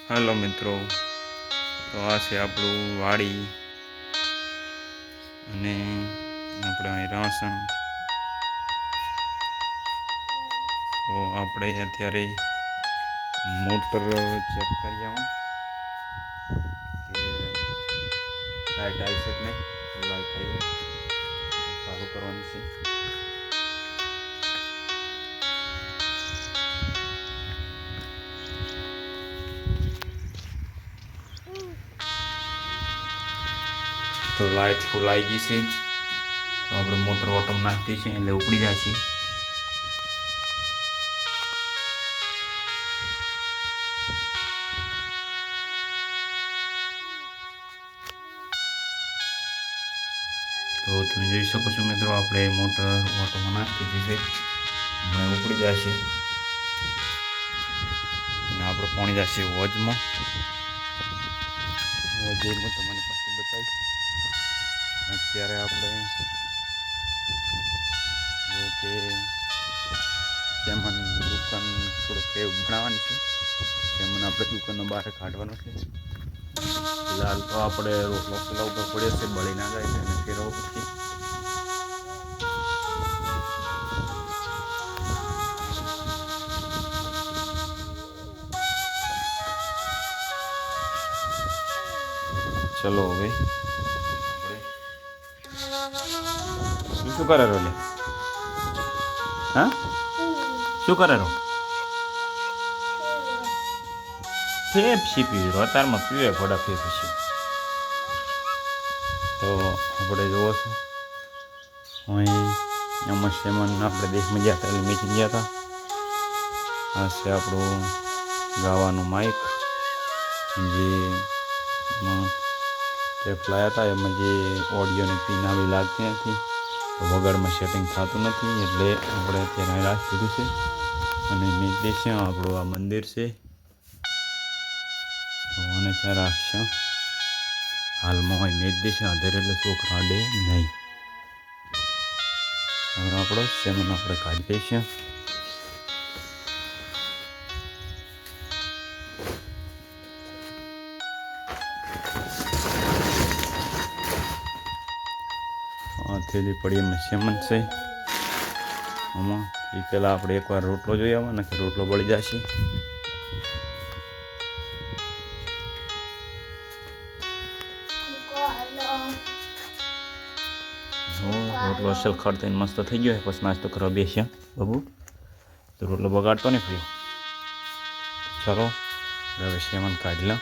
Hello મિત્રો, તો આ છે આપણું વાડી અને આપણે અહીં રાસણ. તો આપણે અત્યારે મોટર ચેક કરી આવું કે લાઈટ આવી છે કે નહીં. લાઈટ આવી ચાલુ કરવાની છે. તો લાઈટ ફૂલ આવી ગઈ છે. તો આપણે મોટર ઓટો નાખતી છે એટલે ઉપડી જાય છે. તો તમે જોઈ શકો છો મિત્રો, આપણે મોટર ઓટોમાં નાખી દીધી છે. હમણાં ઉપડી જશે અને આપણે પાણી જશે વજમાં. વજમાં તમને પછી બતાવીશ. અત્યારે આપણે જો કે સેમન દુકાન થોડુંક એવું બનાવવાની છે. સેમન આપણે દુકાનનો બહાર કાઢવાનો છે. ફિલહાલ તો આપણે રોટલો ફેલાવવો પડે છે, બળી ના જાય છે અને ફેરવવો પડશે. ચલો હવે શું કરે રો લે? હા, શું કરે રો? ફેફસી પીવી રો અત્યારમાં પીવે ઘોડા ફેફસી. તો આપણે જોવો છો અહીં એમાં સેમન આપણે દેશમાં ગયા હતા એટલે મેચી ગયા હતા. આ છે આપણું ગાવાનું માઇક જે ટેપ લાવ્યા હતા. એમાં જે ઓડિયોની પિન આવી લાગતી નથી, તો વગરમાં સેટિંગ થતું નથી એટલે આપણે અત્યારે રાખી દીધું છે. અને નિર્દેશ આપણું આ મંદિર છે તો આને ત્યાં રાખશું. હાલમાં હોય નિર્દેશ આધાર એટલે છોકરા અડે નહીં. હવે આપણો સેમન આપણે કાઢી દઈશું. થેલી પડી એમાં સેમન છે. આમાં એ પહેલાં આપણે એકવાર રોટલો જોઈ આવવાનો કે રોટલો બળી જશે. રોટલો અસલ ખડ થઈને મસ્ત થઈ ગયો. પછી નાસ્તો કરવા બેસ્યા બાબુ. તો રોટલો બગાડતો નહીં ફર્યો. ચાલો હવે સેમન કાઢી લો.